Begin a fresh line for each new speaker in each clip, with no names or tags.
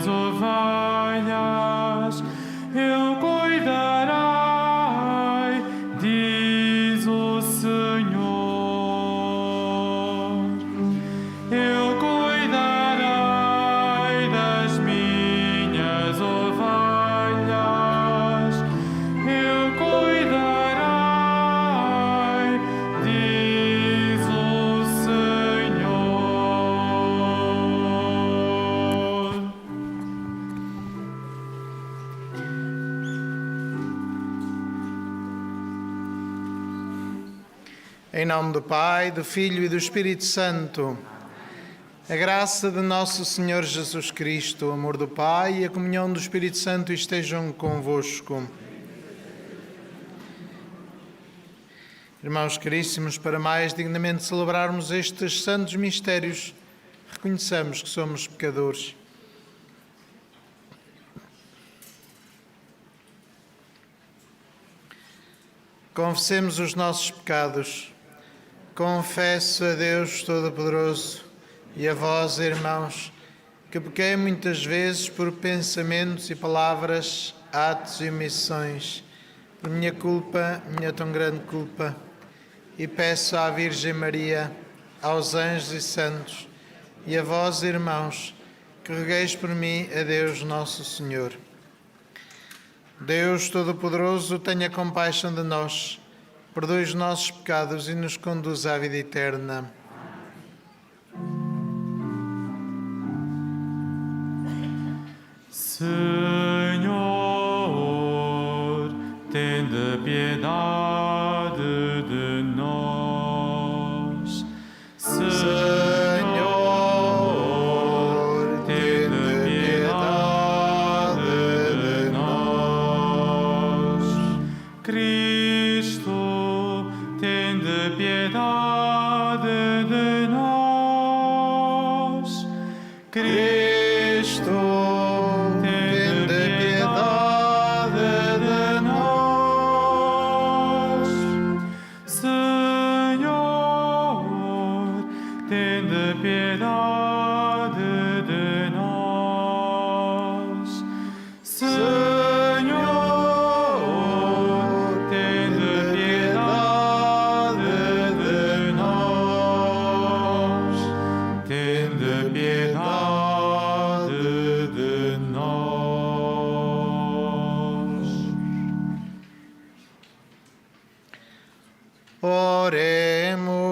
ovelhas eu cuidarei, diz o Senhor. Eu cuidarei das minhas ovelhas, eu cuidarei, diz o Senhor.
Em nome do Pai, do Filho e do Espírito Santo. A graça de nosso Senhor Jesus Cristo, o amor do Pai e a comunhão do Espírito Santo estejam convosco. Irmãos caríssimos, para mais dignamente celebrarmos estes santos mistérios, reconheçamos que somos pecadores. Confessemos os nossos pecados. Confesso a Deus Todo-Poderoso e a vós, irmãos, que pequei muitas vezes por pensamentos e palavras, atos e omissões, por minha culpa, minha tão grande culpa, e peço à Virgem Maria, aos anjos e santos, e a vós, irmãos, que rogueis por mim a Deus Nosso Senhor. Deus Todo-Poderoso, tenha compaixão de nós, perdoe os nossos pecados e nos conduz à vida eterna.
Senhor, tende piedade de nós. Senhor, tende piedade de nós. Cristo, tende piedade de nós. Cristo, tende piedade de nós. Senhor, tende piedade de nós. Senhor, tende piedade de nós. Tende piedade de nós.
Oremos.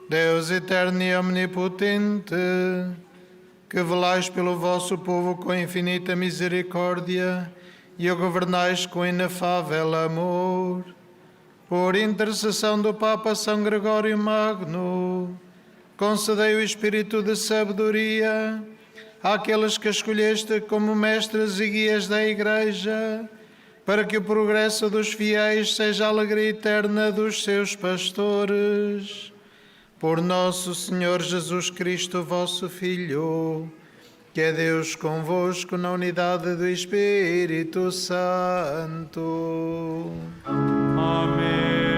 Deus eterno e omnipotente, que velais pelo vosso povo com infinita misericórdia e o governais com inefável amor, por intercessão do Papa São Gregório Magno, concedei o espírito de sabedoria àqueles que escolheste como mestres e guias da Igreja, para que o progresso dos fiéis seja a alegria eterna dos seus pastores. Por nosso Senhor Jesus Cristo, vosso Filho, que é Deus convosco na unidade do Espírito Santo.
Amém.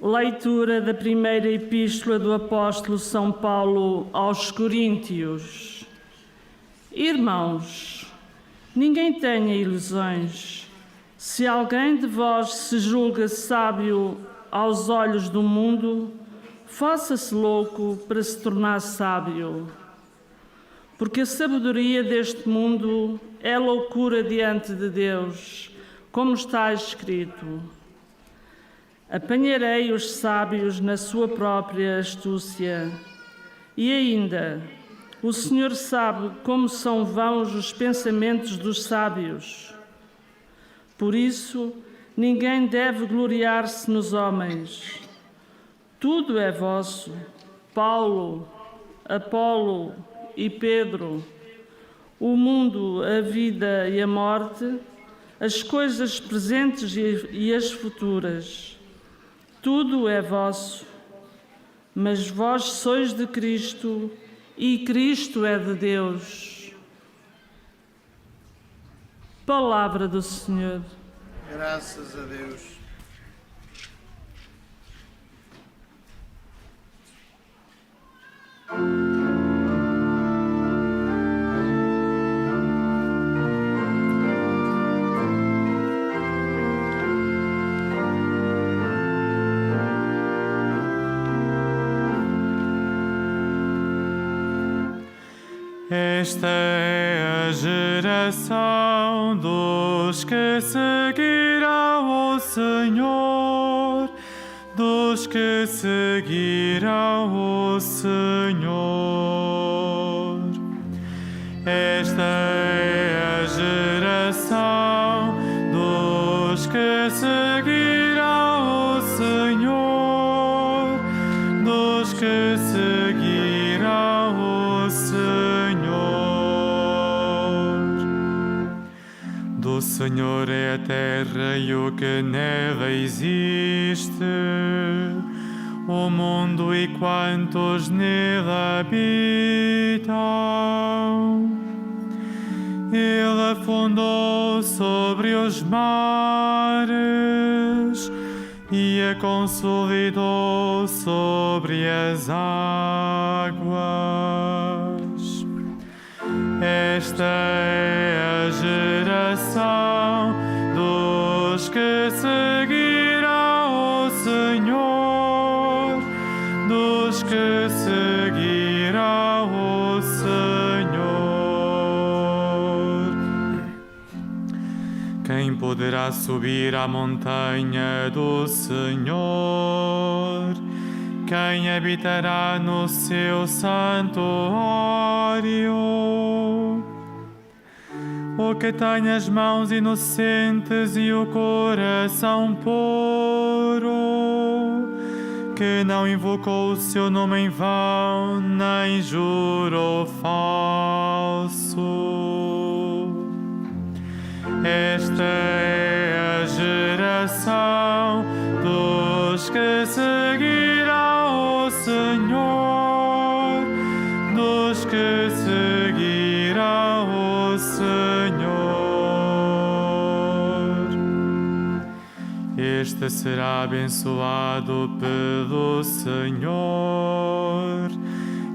Leitura da primeira epístola do apóstolo São Paulo aos Coríntios. Irmãos, ninguém tenha ilusões. Se alguém de vós se julga sábio aos olhos do mundo, faça-se louco para se tornar sábio. Porque a sabedoria deste mundo é loucura diante de Deus, como está escrito: apanharei os sábios na sua própria astúcia. E ainda, o Senhor sabe como são vãos os pensamentos dos sábios. Por isso, ninguém deve gloriar-se nos homens. Tudo é vosso: Paulo, Apolo e Pedro, o mundo, a vida e a morte, as coisas presentes e as futuras. Tudo é vosso, mas vós sois de Cristo e Cristo é de Deus. Palavra do Senhor.
Graças a Deus.
Esta é a geração dos que seguirão o Senhor, dos que seguirão o Senhor. Esta é a geração dos que seguirão o Senhor, dos que seguirão o Senhor. Do Senhor é a terra e o que nela existe, o mundo e quantos nele habitam. Ele afundou sobre os mares e a consolidou sobre as águas. Esta é a geração dos que seguirão o Senhor, dos que seguirão o Senhor. Quem poderá subir à montanha do Senhor? Quem habitará no seu santuário? O que tem as mãos inocentes e o coração puro, que não invocou o seu nome em vão, nem jurou falso. Esta é a geração dos que seguirão o Senhor, dos que seguirão o Senhor. Este será abençoado pelo Senhor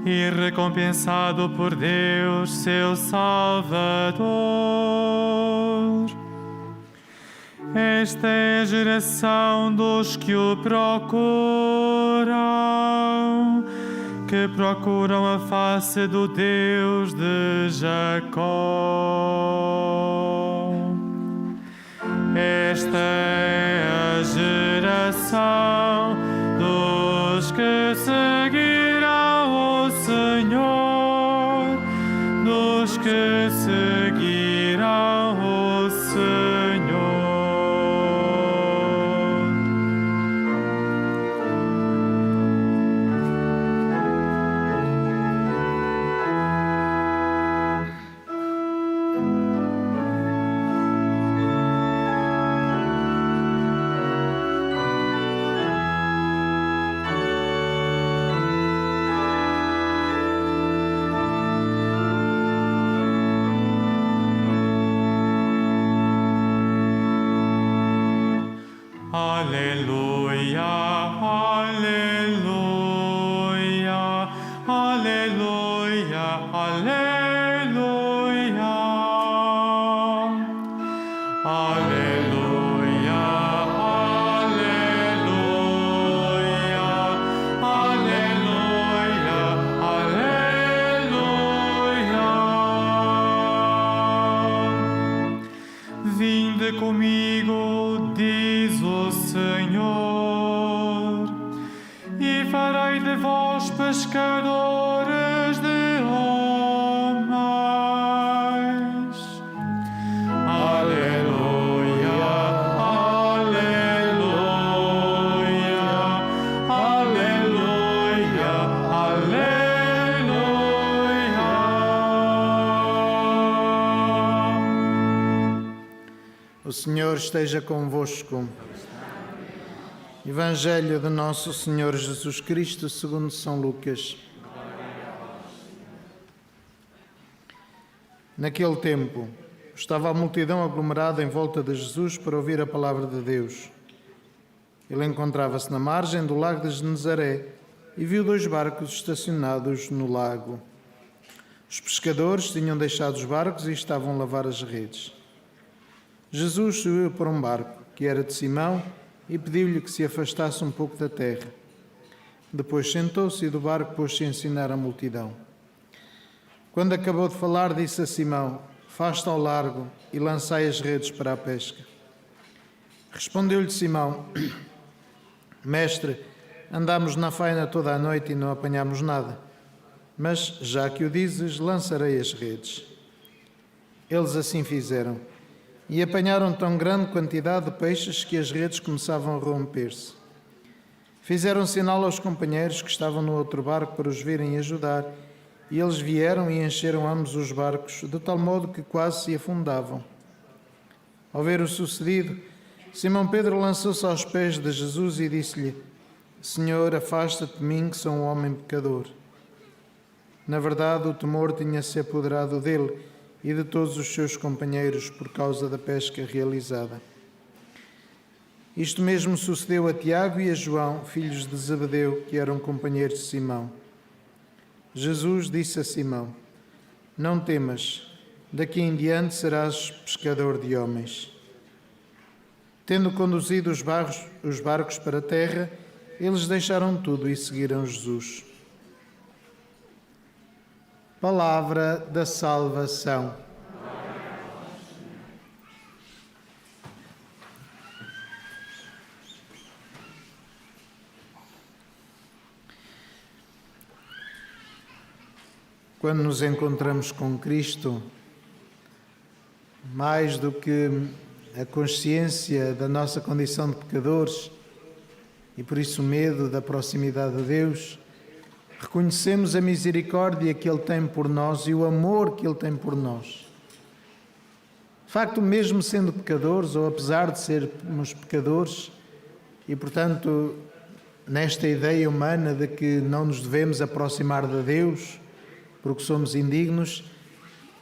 e recompensado por Deus, seu Salvador. Esta é a geração dos que o procuram, que procuram a face do Deus de Jacó. Esta é a geração dos que seguirão o Senhor, dos que seguirão o Senhor. Aleluia, aleluia, aleluia, aleluia. Aleluia, aleluia, aleluia, aleluia. Vinde comigo, diz o Senhor, e farei de vós pescadores de homens. Aleluia, aleluia, aleluia, aleluia.
O Senhor esteja convosco. Evangelho de Nosso Senhor Jesus Cristo segundo São Lucas. Naquele tempo, estava a multidão aglomerada em volta de Jesus para ouvir a palavra de Deus. Ele encontrava-se na margem do lago de Genezaré e viu 2 barcos estacionados no lago. Os pescadores tinham deixado os barcos e estavam a lavar as redes. Jesus subiu para um barco, que era de Simão, e pediu-lhe que se afastasse um pouco da terra. Depois sentou-se e do barco pôs-se a ensinar a multidão. Quando acabou de falar, disse a Simão: "Faste ao largo e lançai as redes para a pesca." Respondeu-lhe Simão: "Mestre, andámos na faina toda a noite e não apanhámos nada. Mas, já que o dizes, lançarei as redes." Eles assim fizeram. E apanharam tão grande quantidade de peixes que as redes começavam a romper-se. Fizeram sinal aos companheiros que estavam no outro barco para os virem ajudar, e eles vieram e encheram ambos os barcos, de tal modo que quase se afundavam. Ao ver o sucedido, Simão Pedro lançou-se aos pés de Jesus e disse-lhe: "Senhor, afasta-te de mim, que sou um homem pecador." Na verdade, o temor tinha-se apoderado dele e de todos os seus companheiros por causa da pesca realizada. Isto mesmo sucedeu a Tiago e a João, filhos de Zebedeu, que eram companheiros de Simão. Jesus disse a Simão: "Não temas, daqui em diante serás pescador de homens." Tendo conduzido os barcos para a terra, eles deixaram tudo e seguiram Jesus. Palavra da salvação. Quando nos encontramos com Cristo, mais do que a consciência da nossa condição de pecadores e por isso o medo da proximidade de Deus, reconhecemos a misericórdia que Ele tem por nós e o amor que Ele tem por nós. De facto, mesmo sendo pecadores, ou apesar de sermos pecadores, e portanto nesta ideia humana de que não nos devemos aproximar de Deus porque somos indignos,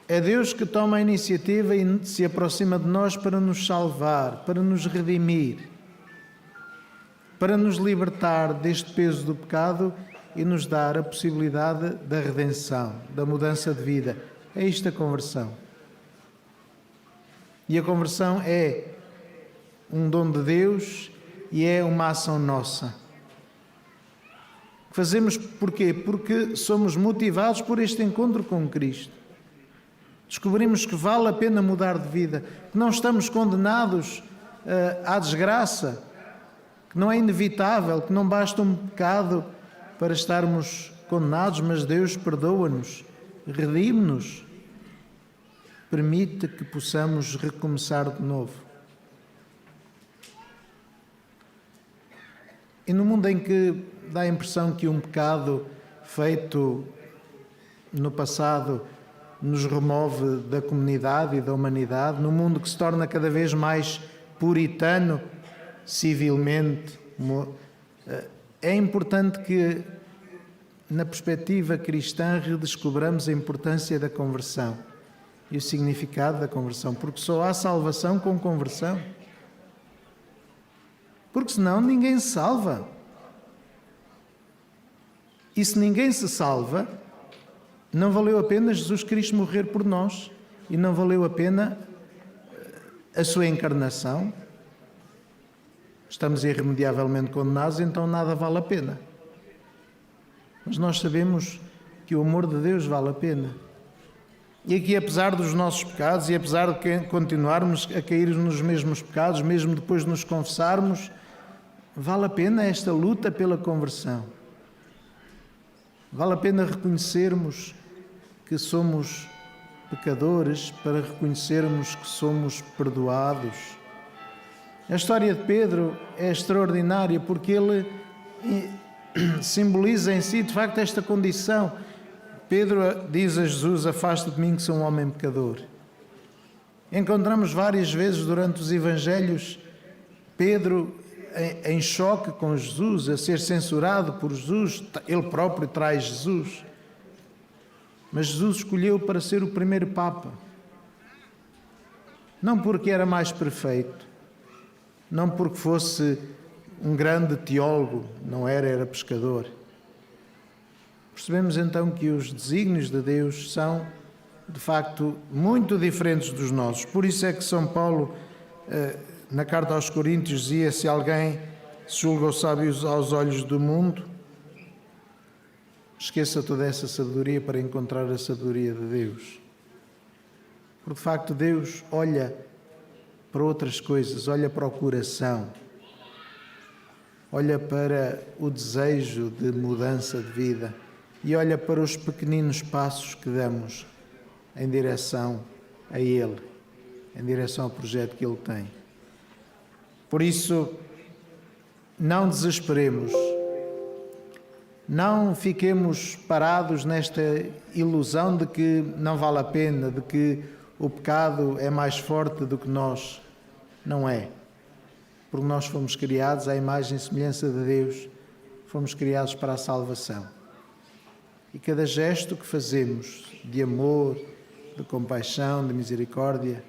é Deus que toma a iniciativa e se aproxima de nós para nos salvar, para nos redimir, para nos libertar deste peso do pecado e nos dar a possibilidade da redenção, da mudança de vida. É isto a conversão. E a conversão é um dom de Deus e é uma ação nossa. Fazemos porquê? Porque somos motivados por este encontro com Cristo. Descobrimos que vale a pena mudar de vida, que não estamos condenados à desgraça, que não é inevitável, que não basta um pecado para estarmos condenados, mas Deus perdoa-nos, redime-nos, permite que possamos recomeçar de novo. E no mundo em que dá a impressão que um pecado feito no passado nos remove da comunidade e da humanidade, no mundo que se torna cada vez mais puritano civilmente, é importante que, na perspectiva cristã, redescobramos a importância da conversão e o significado da conversão, porque só há salvação com conversão. Porque senão ninguém se salva. E se ninguém se salva, não valeu a pena Jesus Cristo morrer por nós e não valeu a pena a sua encarnação. Estamos irremediavelmente condenados, então nada vale a pena. Mas nós sabemos que o amor de Deus vale a pena. E aqui, apesar dos nossos pecados e apesar de continuarmos a cair nos mesmos pecados, mesmo depois de nos confessarmos, vale a pena esta luta pela conversão. Vale a pena reconhecermos que somos pecadores para reconhecermos que somos perdoados. A história de Pedro é extraordinária porque ele simboliza em si, de facto, esta condição. Pedro diz a Jesus: "Afasta de mim, que sou um homem pecador." Encontramos várias vezes durante os Evangelhos Pedro em choque com Jesus, a ser censurado por Jesus. Ele próprio traz Jesus. Mas Jesus escolheu para ser o primeiro Papa. Não porque era mais perfeito, não porque fosse um grande teólogo, não era, era pescador. Percebemos então que os desígnios de Deus são, de facto, muito diferentes dos nossos. Por isso é que São Paulo, na carta aos Coríntios, dizia: se alguém se julga sábio aos olhos do mundo, esqueça toda essa sabedoria para encontrar a sabedoria de Deus. Porque, de facto, Deus olha para outras coisas, olha para o coração, olha para o desejo de mudança de vida e olha para os pequeninos passos que damos em direção a Ele, em direção ao projeto que Ele tem. Por isso, não desesperemos, não fiquemos parados nesta ilusão de que não vale a pena, de que o pecado é mais forte do que nós. Não é. Porque nós fomos criados à imagem e semelhança de Deus, fomos criados para a salvação. E cada gesto que fazemos de amor, de compaixão, de misericórdia,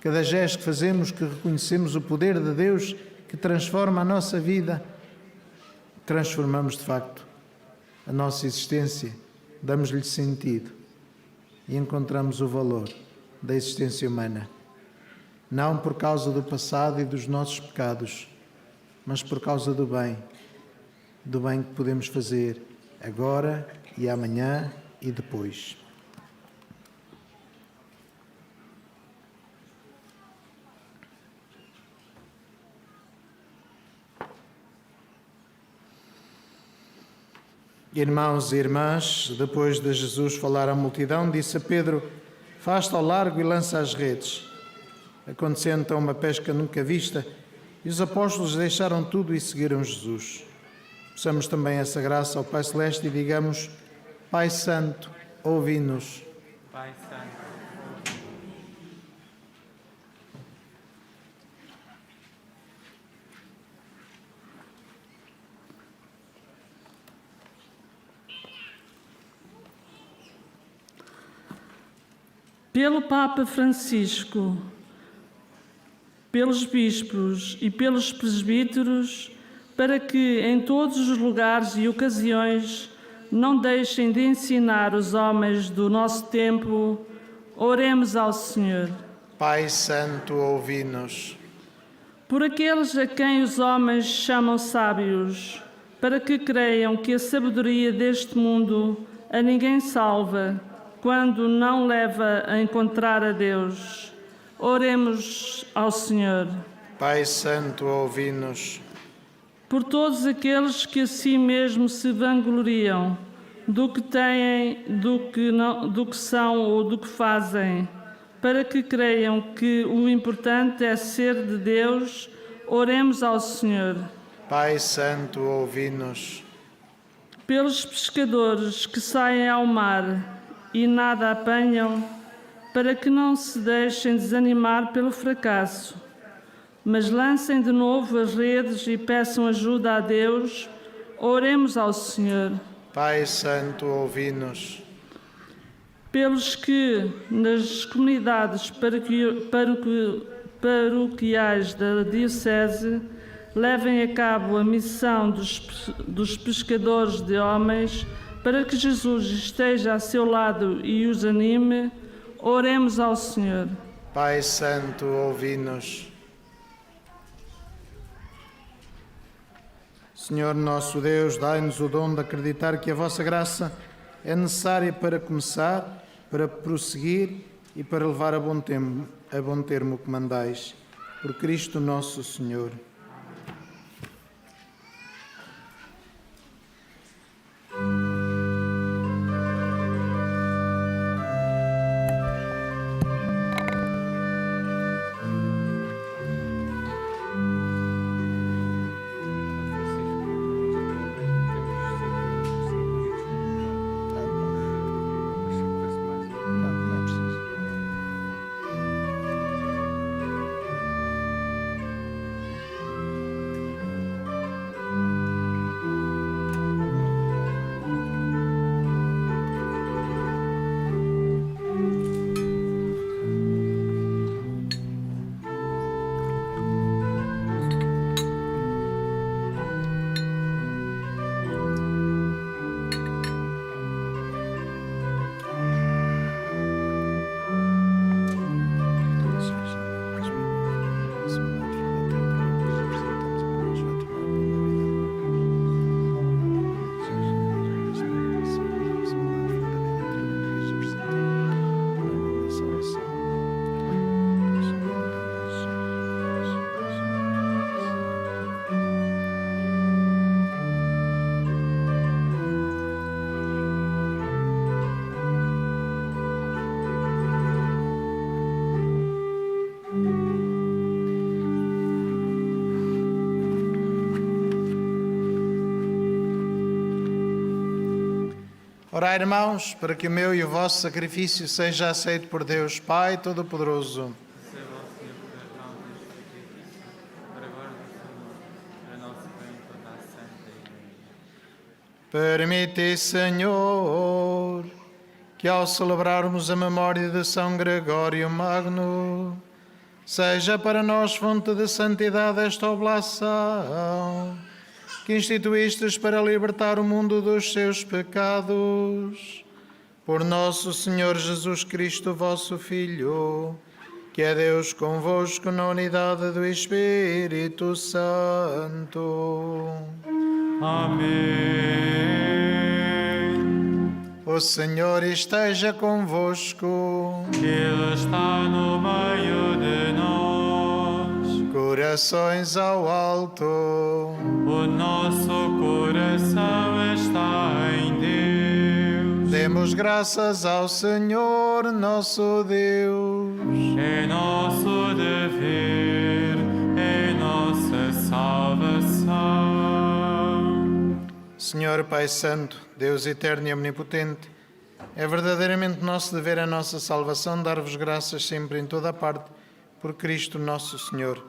cada gesto que fazemos que reconhecemos o poder de Deus que transforma a nossa vida, transformamos de facto a nossa existência, damos-lhe sentido e encontramos o valor da existência humana. Não por causa do passado e dos nossos pecados, mas por causa do bem que podemos fazer agora e amanhã e depois. Irmãos e irmãs, depois de Jesus falar à multidão, disse a Pedro: "Faz-te ao largo e lança as redes." Acontecendo então uma pesca nunca vista, e os apóstolos deixaram tudo e seguiram Jesus. Peçamos também essa graça ao Pai Celeste e digamos: Pai Santo, ouvi-nos.
Pai Santo.
Pelo Papa Francisco, pelos bispos e pelos presbíteros, para que em todos os lugares e ocasiões não deixem de ensinar os homens do nosso tempo, oremos ao Senhor.
Pai Santo, ouvi-nos.
Por aqueles a quem os homens chamam sábios, para que creiam que a sabedoria deste mundo a ninguém salva, quando não leva a encontrar a Deus, oremos ao Senhor.
Pai Santo, ouvi-nos.
Por todos aqueles que a si mesmo se vangloriam do que têm, do que são ou do que fazem, para que creiam que o importante é ser de Deus, oremos ao Senhor.
Pai Santo, ouvi-nos.
Pelos pescadores que saem ao mar e nada apanham, para que não se deixem desanimar pelo fracasso, mas lancem de novo as redes e peçam ajuda a Deus, oremos ao Senhor.
Pai Santo, ouvi-nos.
Pelos que, nas comunidades paroquiais da Diocese, levem a cabo a missão dos pescadores de homens, para que Jesus esteja a seu lado e os anime, oremos ao Senhor.
Pai Santo, ouvi-nos. Senhor nosso Deus, dai-nos o dom de acreditar que a vossa graça é necessária para começar, para prosseguir e para levar a bom termo o que mandais. Por Cristo nosso Senhor. Orai, irmãos, para que o meu e o vosso sacrifício seja aceito por Deus, Pai Todo-Poderoso.
Receba o Senhor perdão deste sacrifício, para a glória do Senhor, para nosso bem e toda a Santa Igreja.
Permite, Senhor, que ao celebrarmos a memória de São Gregório Magno, seja para nós fonte de santidade esta oblação, que instituístes para libertar o mundo dos seus pecados. Por nosso Senhor Jesus Cristo, vosso Filho, que é Deus convosco na unidade do Espírito Santo.
Amém.
O Senhor esteja convosco.
Ele está no meio de nós.
Corações ao alto.
O nosso coração está em Deus.
Demos graças ao Senhor, nosso Deus.
É nosso dever, é nossa salvação.
Senhor Pai Santo, Deus eterno e omnipotente, é verdadeiramente nosso dever, a nossa salvação, dar-vos graças sempre em toda a parte, por Cristo nosso Senhor.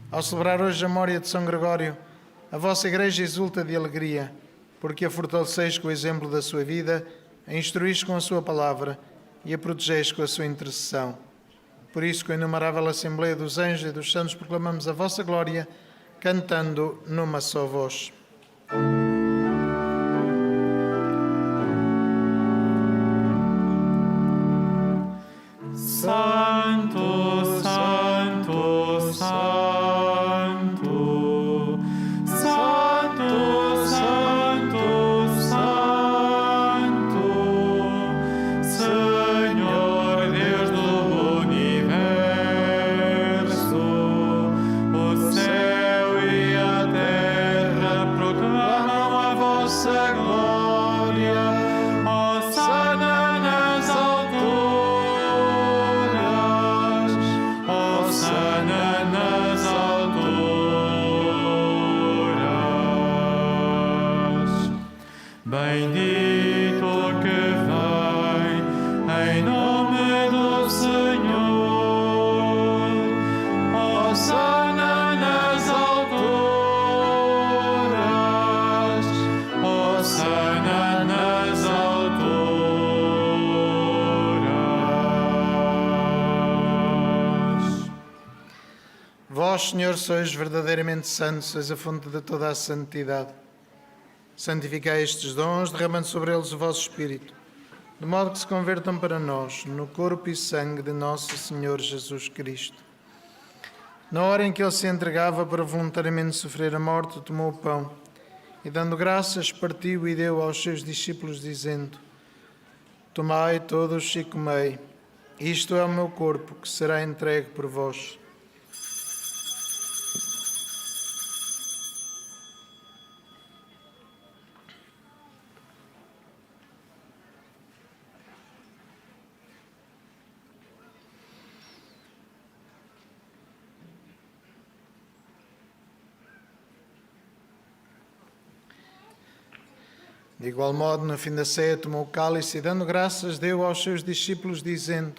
Ao celebrar hoje a memória de São Gregório, a vossa Igreja exulta de alegria, porque a fortaleceis com o exemplo da sua vida, a instruís com a sua palavra e a protegeis com a sua intercessão. Por isso, com a inumerável Assembleia dos Anjos e dos Santos, proclamamos a vossa glória, cantando numa só voz.
Santo, Santo, Santo, Santo, Santo, Santo, Senhor Deus do universo, o céu e a terra proclamam a vossa glória. Hosana nas alturas, Hosana nas alturas. Bendito que vem em nome do Senhor. Hosana nas alturas, Hosana nas alturas.
Vós, Senhor, sois verdadeiramente santos, sois a fonte de toda a santidade. Santificai estes dons, derramando sobre eles o vosso Espírito, de modo que se convertam para nós no corpo e sangue de nosso Senhor Jesus Cristo. Na hora em que ele se entregava para voluntariamente sofrer a morte, tomou o pão e, dando graças, partiu e deu aos seus discípulos, dizendo: Tomai todos e comei, isto é o meu corpo, que será entregue por vós. De igual modo, no fim da ceia, tomou o cálice e, dando graças, deu aos seus discípulos, dizendo: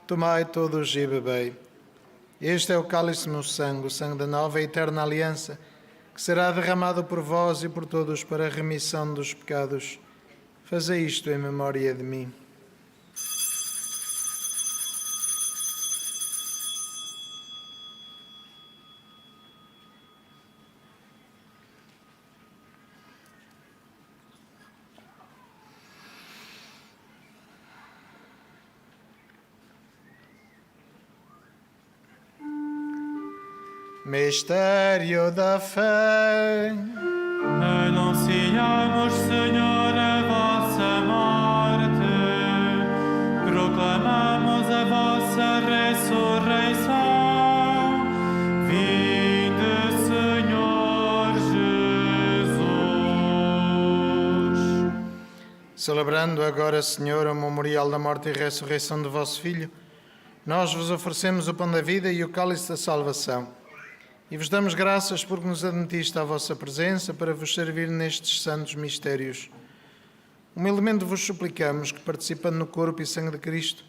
Tomai todos e bebei. Este é o cálice do meu sangue, o sangue da nova e eterna aliança, que será derramado por vós e por todos para a remissão dos pecados. Fazei isto em memória de mim. Mistério da fé.
Anunciamos, Senhor, a vossa morte, proclamamos a vossa ressurreição. Vinde, Senhor Jesus.
Celebrando agora, Senhor, o memorial da morte e ressurreição do vosso Filho, nós vos oferecemos o pão da vida e o cálice da salvação. E vos damos graças porque nos admitiste à vossa presença para vos servir nestes santos mistérios. Humildemente vos suplicamos que, participando no corpo e sangue de Cristo,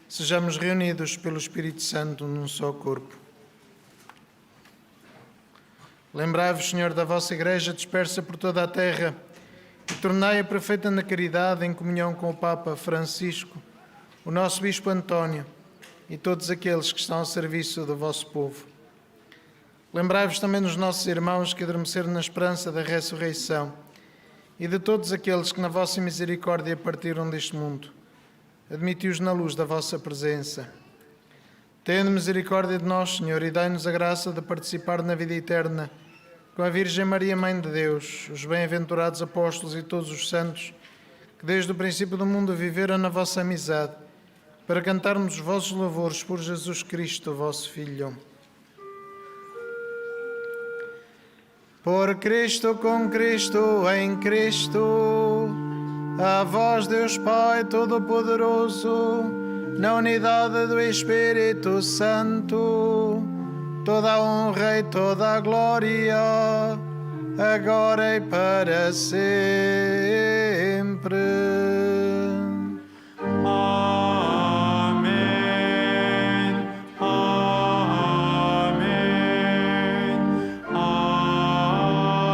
sejamos reunidos pelo Espírito Santo num só corpo. Lembrai-vos, Senhor, da vossa Igreja dispersa por toda a terra e tornai-a perfeita na caridade, em comunhão com o Papa Francisco, o nosso Bispo António e todos aqueles que estão ao serviço do vosso povo. Lembrai-vos também dos nossos irmãos que adormeceram na esperança da ressurreição e de todos aqueles que na vossa misericórdia partiram deste mundo. Admiti-os na luz da vossa presença. Tende misericórdia de nós, Senhor, e dai-nos a graça de participar na vida eterna com a Virgem Maria, Mãe de Deus, os bem-aventurados apóstolos e todos os santos que desde o princípio do mundo viveram na vossa amizade, para cantarmos os vossos louvores por Jesus Cristo, vosso Filho. Por Cristo, com Cristo, em Cristo, a vós, Deus Pai Todo-Poderoso, na unidade do Espírito Santo, toda a honra e toda a glória, agora e para sempre.
Amém. Amém.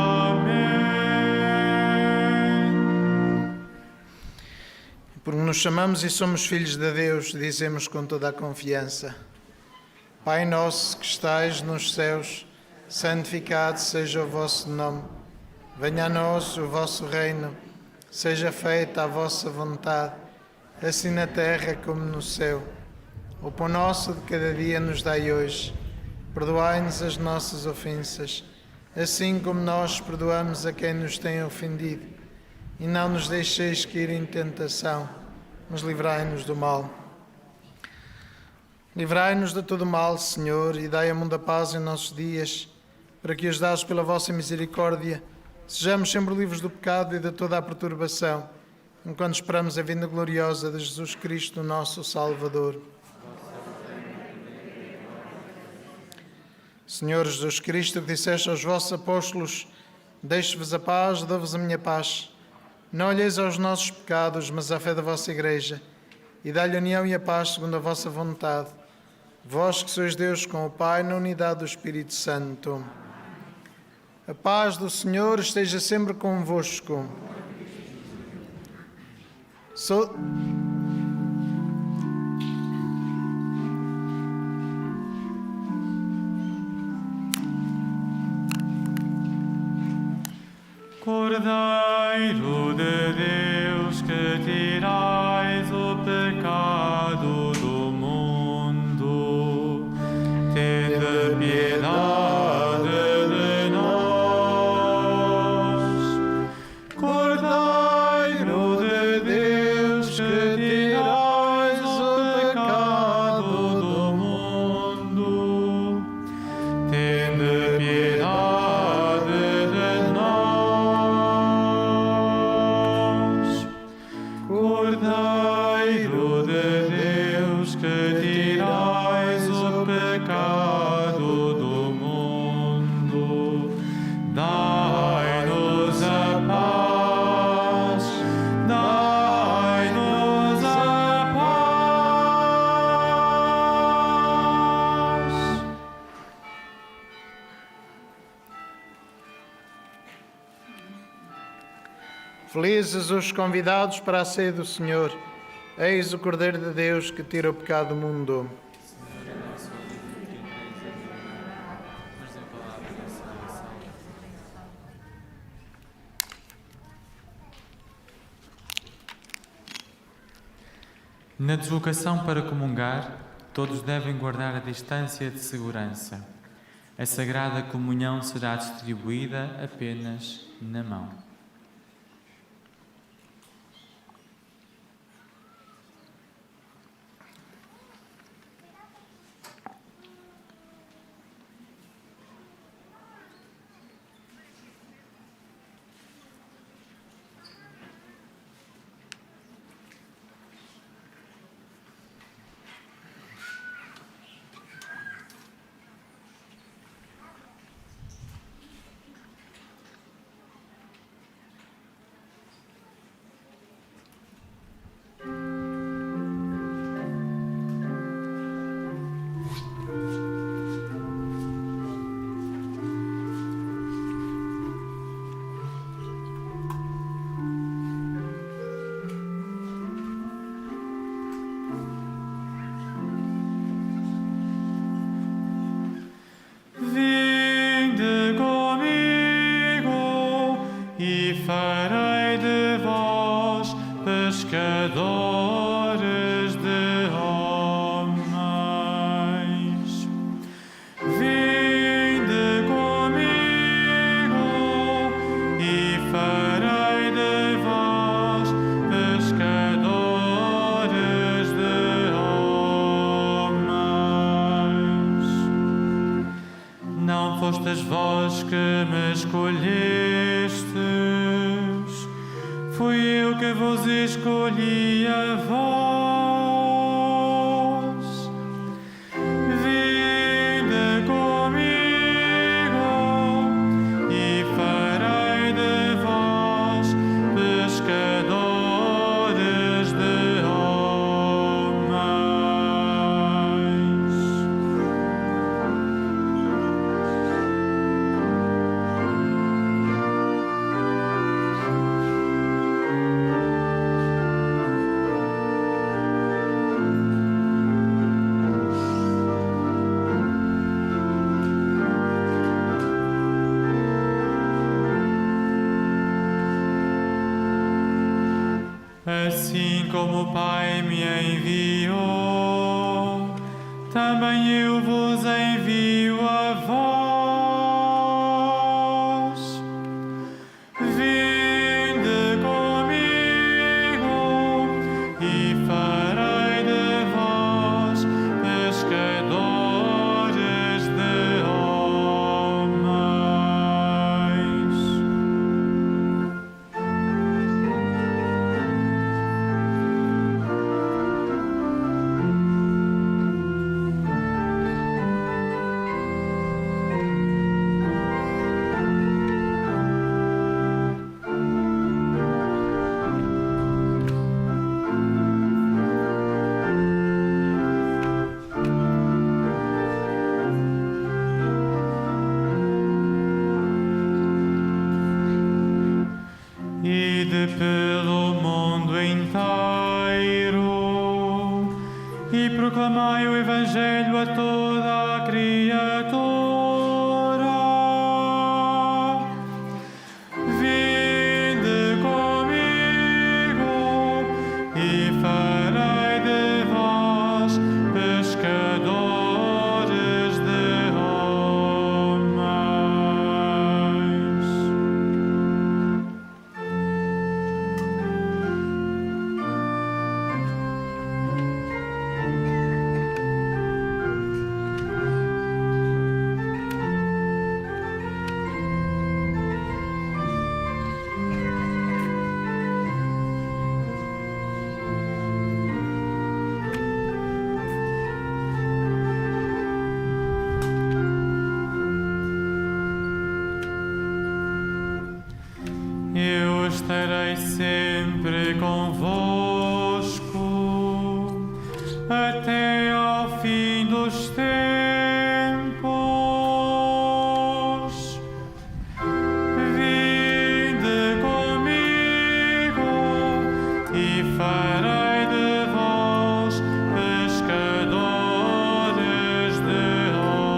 Amém.
Porque nos chamamos e somos filhos de Deus, dizemos com toda a confiança: Pai nosso que estais nos céus, santificado seja o vosso nome. Venha a nós o vosso reino. Seja feita a vossa vontade, assim na terra como no céu. O pão nosso de cada dia nos dai hoje. Perdoai-nos as nossas ofensas, assim como nós perdoamos a quem nos tem ofendido. E não nos deixeis cair em tentação, mas livrai-nos do mal. Livrai-nos de todo o mal, Senhor, e dai ao mundo a paz em nossos dias, para que, ajudados pela vossa misericórdia, sejamos sempre livres do pecado e de toda a perturbação, enquanto esperamos a vinda gloriosa de Jesus Cristo, nosso Salvador. Senhor Jesus Cristo, que disseste aos vossos apóstolos: deixo-vos a paz, dou-vos a minha paz. Não olheis aos nossos pecados, mas à fé da vossa Igreja, e dai-lhe a união e a paz segundo a vossa vontade. Vós que sois Deus com o Pai, na unidade do Espírito Santo. A paz do Senhor esteja sempre convosco.
Cordeiro de Deus, que tirais o pecado do mundo, tende piedade de nós. Cordeiro de Deus, que tirais o pecado do mundo, tende piedade de nós. Cordeiro de Deus, que tirais o pecado do mundo, dai-nos a paz, dai-nos a paz.
Felizes os convidados para a ceia do Senhor. Eis o Cordeiro de Deus que tira o pecado do mundo.
Na deslocação para comungar, todos devem guardar a distância de segurança. A Sagrada Comunhão será distribuída apenas na mão. e farei de vós pescadores de homens. Vinde comigo e farei de vós pescadores de homens. Não fostes vós que me escolhestes, fui eu que vos escolhi a vós. Vinde comigo e farei de vós pescadores de homens. Assim como o Pai me enviou, também eu vos envio a vós. Vinde comigo e farei de vós pescadores de homens. Ide pelo mundo inteiro e proclamai o Evangelho a toda a criatura. Vinde comigo e farei de vós pescadores de homens. Eu estarei sempre convosco até ao fim dos tempos. Vinde comigo e farei de vós pescadores de homens.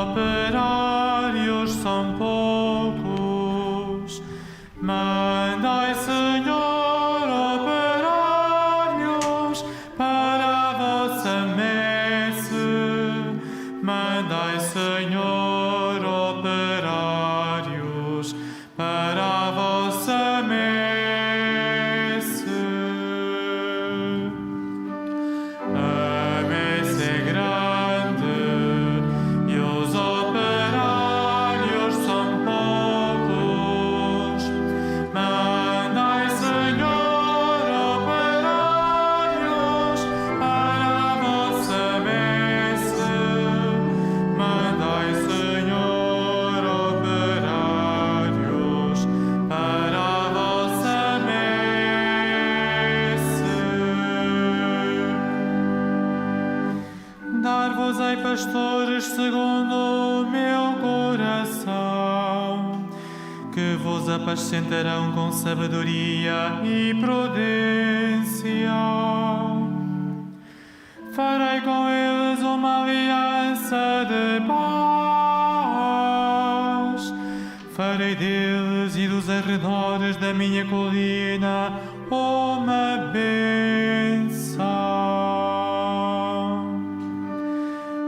operários são poucos. Mandai, Senhor, operários para a vossa messe. Mandai, Senhor, operários para a vossa messe. A messe é grande e os operários são poucos. Mandai, Senhor, operários para a vossa messe. Mandai, Senhor, operários para a vossa messe. Dar-vos-ei pastores segundo o meu coração, que vos apacentarão com sabedoria e prudência. Farei com eles uma aliança de paz. Farei deles e dos arredores da minha colina uma bênção.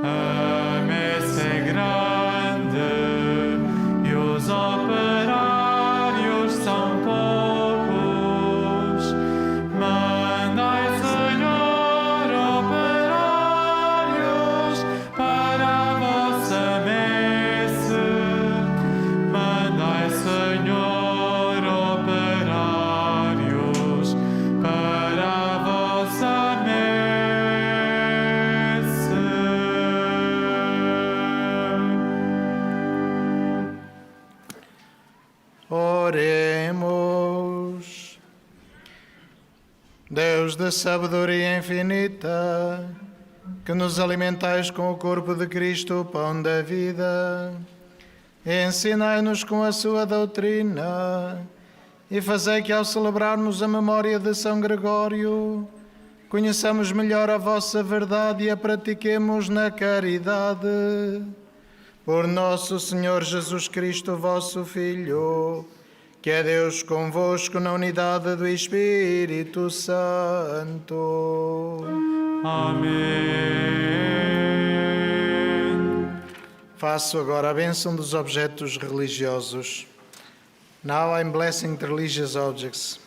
A messe é grande e os operários são poucos. Mandai, Senhor, operários para a vossa messe. Mandai, Senhor, operários para a vossa messe.
Oremos. Deus da sabedoria infinita, que nos alimentais com o corpo de Cristo, o pão da vida, ensinai-nos com a sua doutrina e fazei que, ao celebrarmos a memória de São Gregório, conheçamos melhor a vossa verdade e a pratiquemos na caridade. Por nosso Senhor Jesus Cristo, vosso Filho, que é Deus convosco na unidade do Espírito Santo.
Amém.
Faço agora a bênção dos objetos religiosos. Now I'm blessing the religious objects.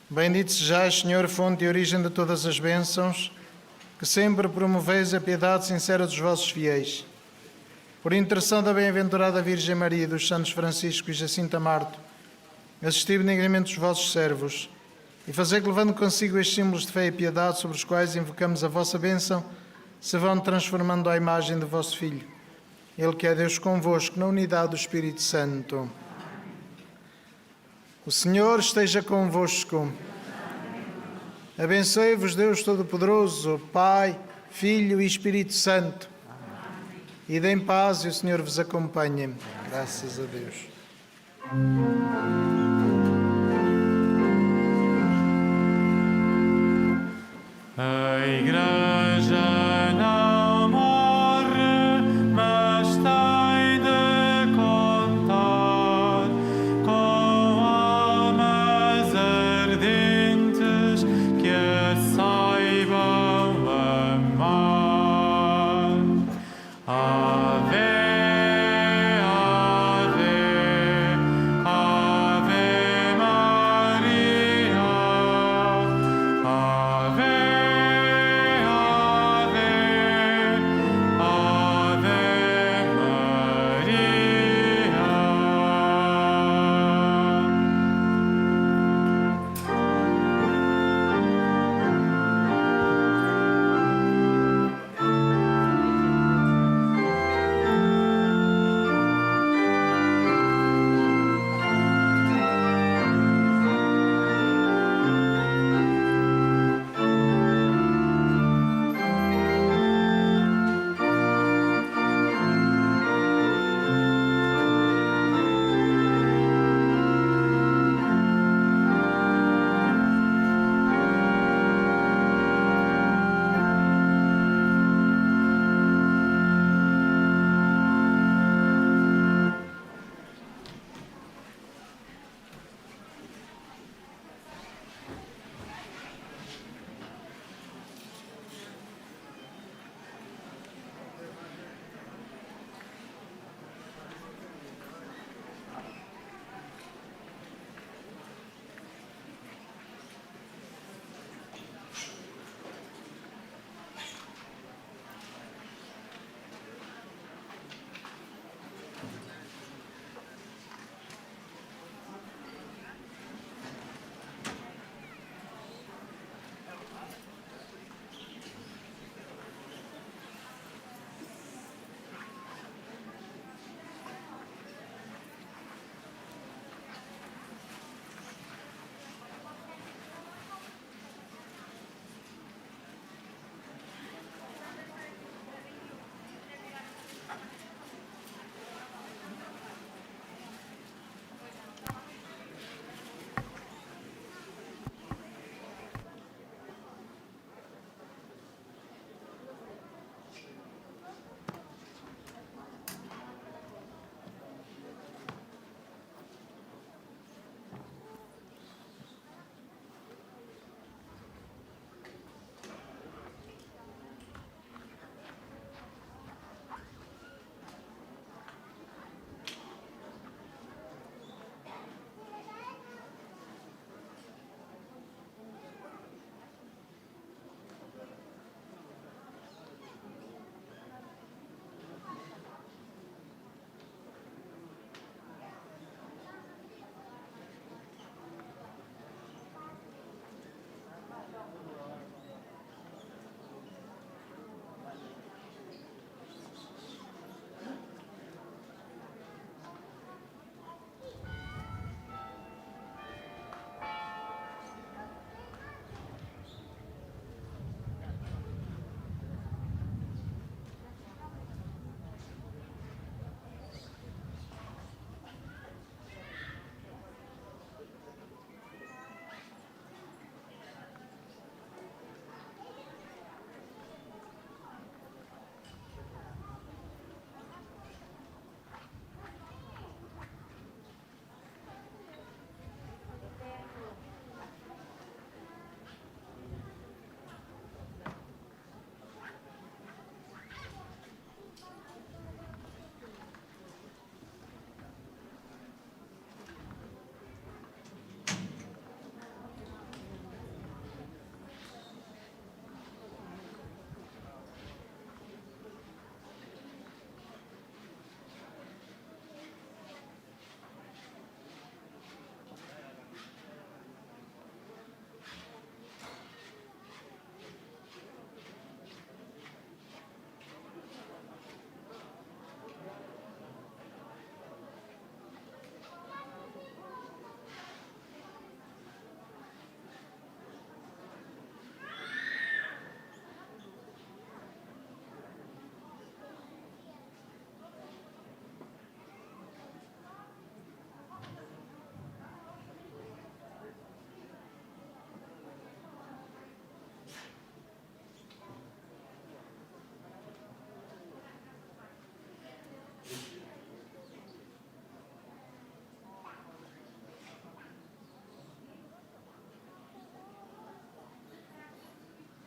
Bendito sejais, Senhor, fonte e origem de todas as bênçãos, que sempre promoveis a piedade sincera dos vossos fiéis. Por intercessão da bem-aventurada Virgem Maria e dos santos Francisco e Jacinta Marto, assisti benignamente os vossos servos e fazei que, levando consigo estes símbolos de fé e piedade sobre os quais invocamos a vossa bênção, se vão transformando à imagem do vosso Filho. Ele que é Deus convosco, na unidade do Espírito Santo. O Senhor esteja convosco. Abençoe-vos Deus Todo-Poderoso, Pai, Filho e Espírito Santo. E deem paz e o Senhor vos acompanhe. Graças a Deus.
A Igreja não morre, mas tem de contar com almas ardentes que a saibam amar.